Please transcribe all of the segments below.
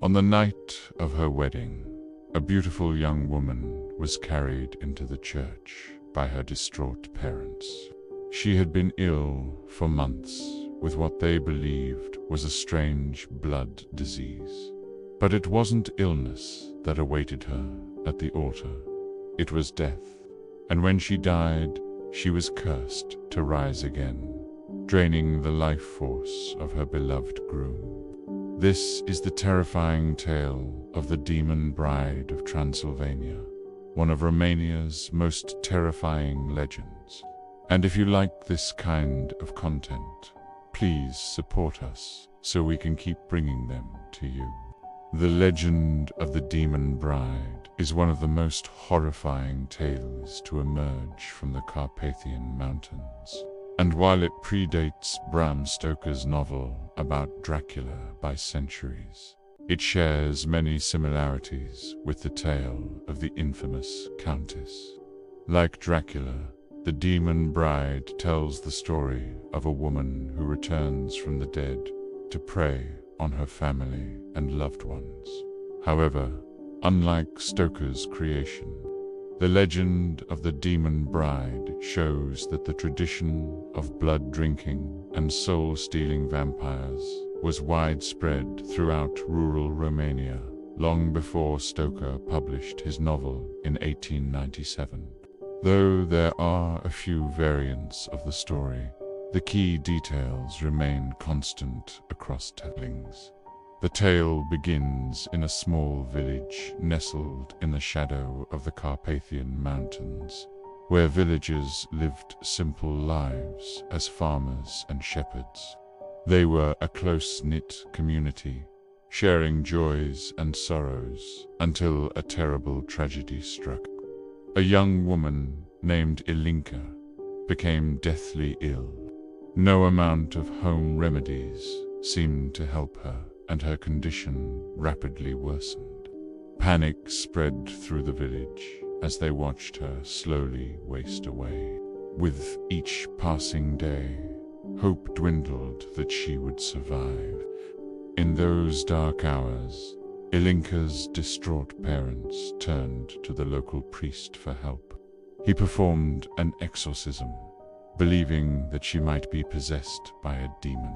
On the night of her wedding, a beautiful young woman was carried into the church by her distraught parents. She had been ill for months with what they believed was a strange blood disease. But it wasn't illness that awaited her at the altar. It was death. And when she died, she was cursed to rise again, draining the life force of her beloved groom. This is the terrifying tale of the demon bride of Transylvania, one of Romania's most terrifying legends. And if you like this kind of content, please support us so we can keep bringing them to you. The legend of the demon bride is one of the most horrifying tales to emerge from the Carpathian mountains. And while it predates Bram Stoker's novel about Dracula by centuries, it shares many similarities with the tale of the infamous Countess. Like Dracula, the demon bride tells the story of a woman who returns from the dead to prey on her family and loved ones. However, unlike Stoker's creation, the legend of the demon bride shows that the tradition of blood drinking and soul-stealing vampires was widespread throughout rural Romania long before Stoker published his novel in 1897. Though there are a few variants of the story, the key details remain constant across tellings. The tale begins in a small village nestled in the shadow of the Carpathian Mountains, where villagers lived simple lives as farmers and shepherds. They were a close-knit community, sharing joys and sorrows until a terrible tragedy struck. A young woman named Ilinka became deathly ill. No amount of home remedies seemed to help her, and her condition rapidly worsened. Panic spread through the village as they watched her slowly waste away. With each passing day, hope dwindled that she would survive. In those dark hours, Ilinka's distraught parents turned to the local priest for help. He performed an exorcism, believing that she might be possessed by a demon.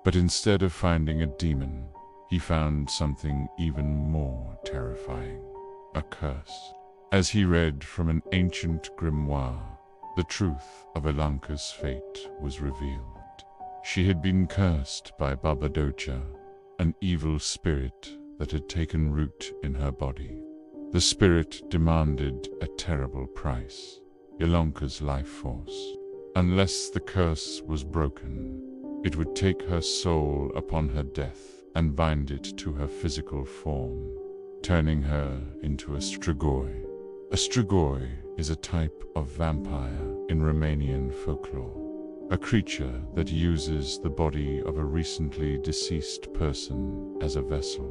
But instead of finding a demon, he found something even more terrifying: a curse. As he read from an ancient grimoire, the truth of Ilinka's fate was revealed. She had been cursed by Baba Docha, an evil spirit that had taken root in her body. The spirit demanded a terrible price: Ilinka's life force. Unless the curse was broken, it would take her soul upon her death and bind it to her physical form, turning her into a Strigoi. A Strigoi is a type of vampire in Romanian folklore, a creature that uses the body of a recently deceased person as a vessel,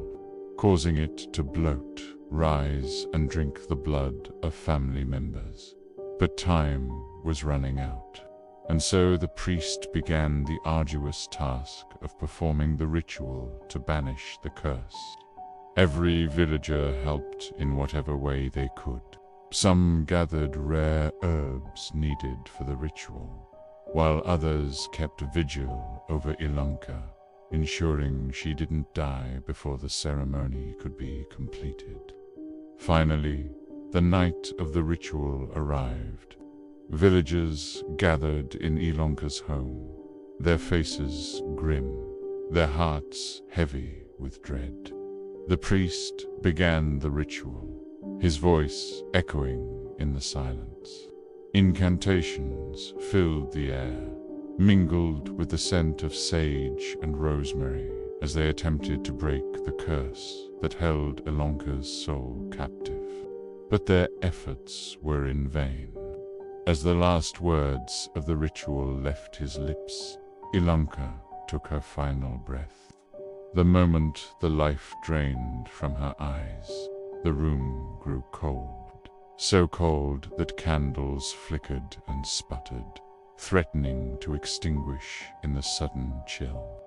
causing it to bloat, rise, and drink the blood of family members. But time was running out, and so the priest began the arduous task of performing the ritual to banish the curse. Every villager helped in whatever way they could. Some gathered rare herbs needed for the ritual, while others kept vigil over Ilinka, ensuring she didn't die before the ceremony could be completed. Finally, the night of the ritual arrived. Villagers gathered in Ilinka's home, their faces grim, their hearts heavy with dread. The priest began the ritual, his voice echoing in the silence. Incantations filled the air, mingled with the scent of sage and rosemary, as they attempted to break the curse that held Ilinka's soul captive. But their efforts were in vain. As the last words of the ritual left his lips, Ilinka took her final breath. The moment the life drained from her eyes, the room grew cold, so cold that candles flickered and sputtered, threatening to extinguish in the sudden chill.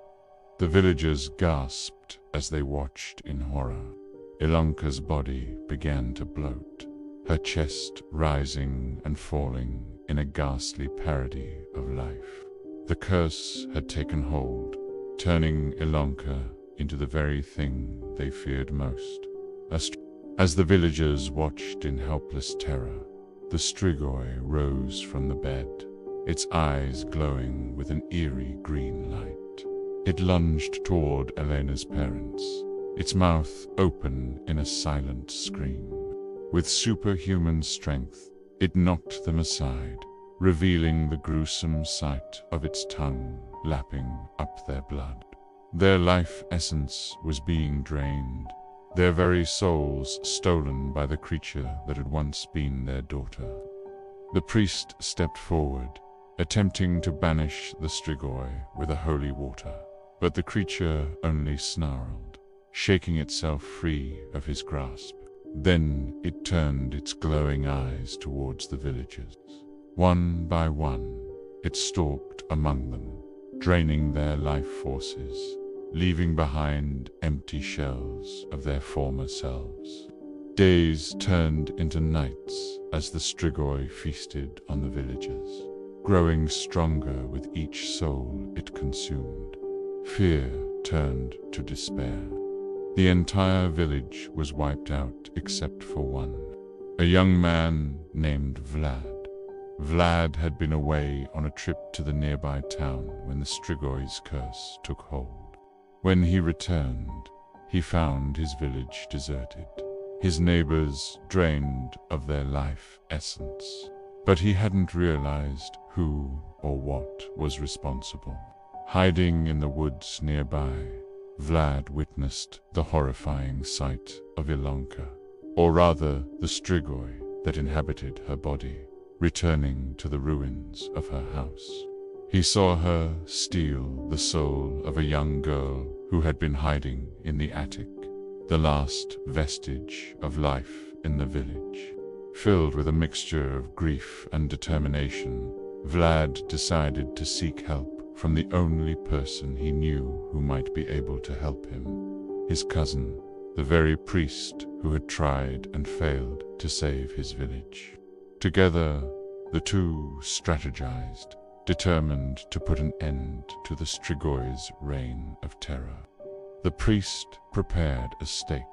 The villagers gasped as they watched in horror. Ilonka's body began to bloat, her chest rising and falling in a ghastly parody of life. The curse had taken hold, turning Ilonka into the very thing they feared most. As the villagers watched in helpless terror, the Strigoi rose from the bed, its eyes glowing with an eerie green light. It lunged toward Elena's parents, its mouth open in a silent scream. With superhuman strength, it knocked them aside, revealing the gruesome sight of its tongue lapping up their blood. Their life essence was being drained, their very souls stolen by the creature that had once been their daughter. The priest stepped forward, attempting to banish the Strigoi with a holy water, but the creature only snarled, shaking itself free of his grasp. Then it turned its glowing eyes towards the villagers. One by one, it stalked among them, draining their life forces, leaving behind empty shells of their former selves. Days turned into nights as the Strigoi feasted on the villagers, growing stronger with each soul it consumed. Fear turned to despair. The entire village was wiped out except for one, a young man named Vlad. Vlad had been away on a trip to the nearby town when the Strigoi's curse took hold. When he returned, he found his village deserted, his neighbors drained of their life essence. But he hadn't realized who or what was responsible. Hiding in the woods nearby, Vlad witnessed the horrifying sight of Ilonka, or rather the Strigoi that inhabited her body, returning to the ruins of her house. He saw her steal the soul of a young girl who had been hiding in the attic, the last vestige of life in the village. Filled with a mixture of grief and determination, Vlad decided to seek help from the only person he knew who might be able to help him, his cousin, the very priest who had tried and failed to save his village. Together, the two strategized, determined to put an end to the Strigoi's reign of terror. The priest prepared a stake,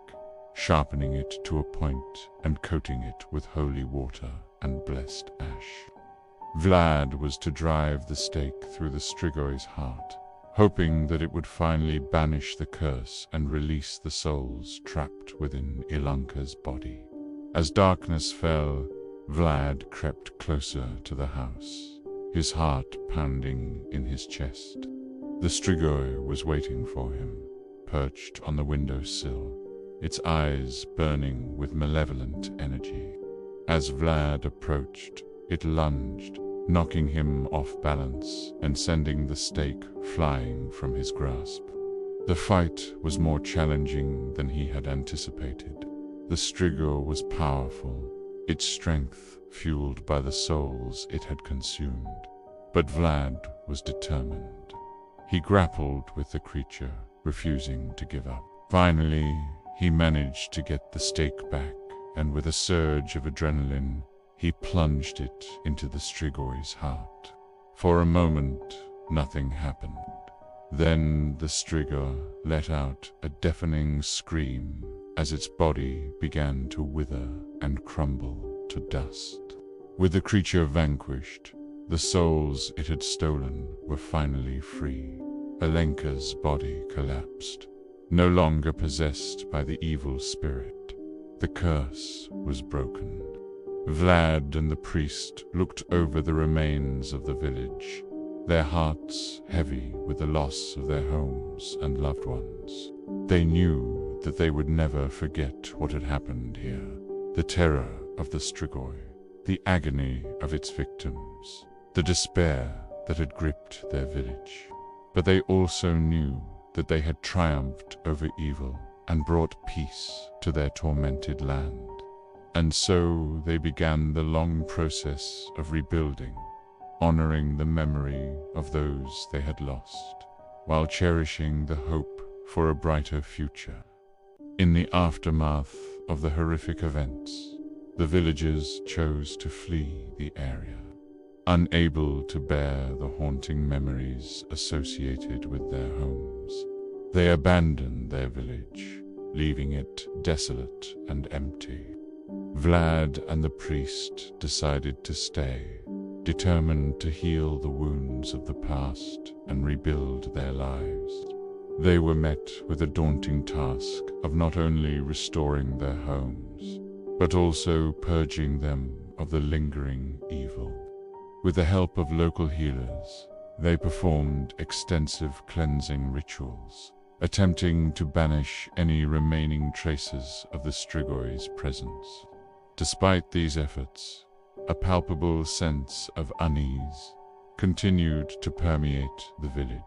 sharpening it to a point and coating it with holy water and blessed ash. Vlad was to drive the stake through the Strigoi's heart, hoping that it would finally banish the curse and release the souls trapped within Ilonka's body. As darkness fell, Vlad crept closer to the house, his heart pounding in his chest. The Strigoi was waiting for him, perched on the windowsill, its eyes burning with malevolent energy. As Vlad approached, it lunged, knocking him off balance and sending the stake flying from his grasp. The fight was more challenging than he had anticipated. The Strigoi was powerful, its strength fueled by the souls it had consumed. But Vlad was determined. He grappled with the creature, refusing to give up. Finally, he managed to get the stake back, and with a surge of adrenaline, he plunged it into the Strigoi's heart. For a moment, nothing happened. Then the Strigoi let out a deafening scream as its body began to wither and crumble to dust. With the creature vanquished, the souls it had stolen were finally free. Alenka's body collapsed, no longer possessed by the evil spirit. The curse was broken. Vlad and the priest looked over the remains of the village, their hearts heavy with the loss of their homes and loved ones. They knew that they would never forget what had happened here, the terror of the Strigoi, the agony of its victims, the despair that had gripped their village. But they also knew that they had triumphed over evil and brought peace to their tormented land. And so they began the long process of rebuilding, honoring the memory of those they had lost. while cherishing the hope for a brighter future. In the aftermath of the horrific events, the villagers chose to flee the area, unable to bear the haunting memories associated with their homes. They abandoned their village, leaving it desolate and empty. Vlad and the priest decided to stay, determined to heal the wounds of the past and rebuild their lives. They were met with a daunting task of not only restoring their homes, but also purging them of the lingering evil. With the help of local healers, they performed extensive cleansing rituals, attempting to banish any remaining traces of the Strigoi's presence. Despite these efforts, a palpable sense of unease continued to permeate the village.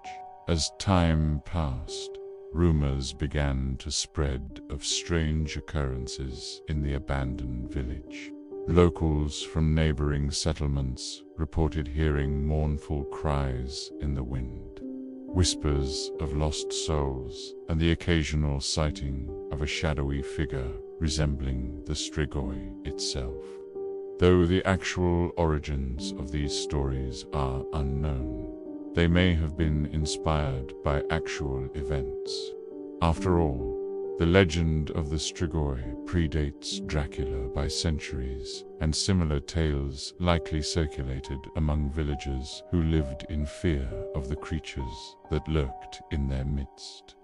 As time passed, rumors began to spread of strange occurrences in the abandoned village. Locals from neighboring settlements reported hearing mournful cries in the wind, whispers of lost souls, and the occasional sighting of a shadowy figure resembling the Strigoi itself. Though the actual origins of these stories are unknown, they may have been inspired by actual events. After all, the legend of the Strigoi predates Dracula by centuries, and similar tales likely circulated among villagers who lived in fear of the creatures that lurked in their midst.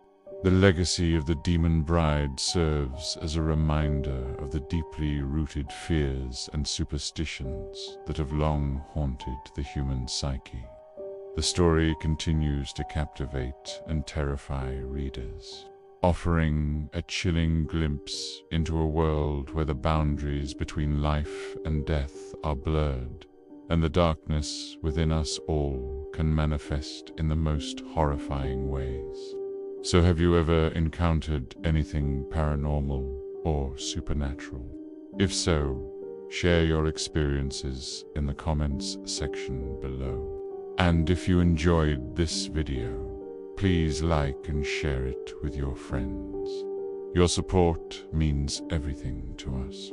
The legacy of the demon bride serves as a reminder of the deeply rooted fears and superstitions that have long haunted the human psyche. The story continues to captivate and terrify readers, offering a chilling glimpse into a world where the boundaries between life and death are blurred, and the darkness within us all can manifest in the most horrifying ways. So have you ever encountered anything paranormal or supernatural? If so, share your experiences in the comments section below. And if you enjoyed this video, please like and share it with your friends. Your support means everything to us.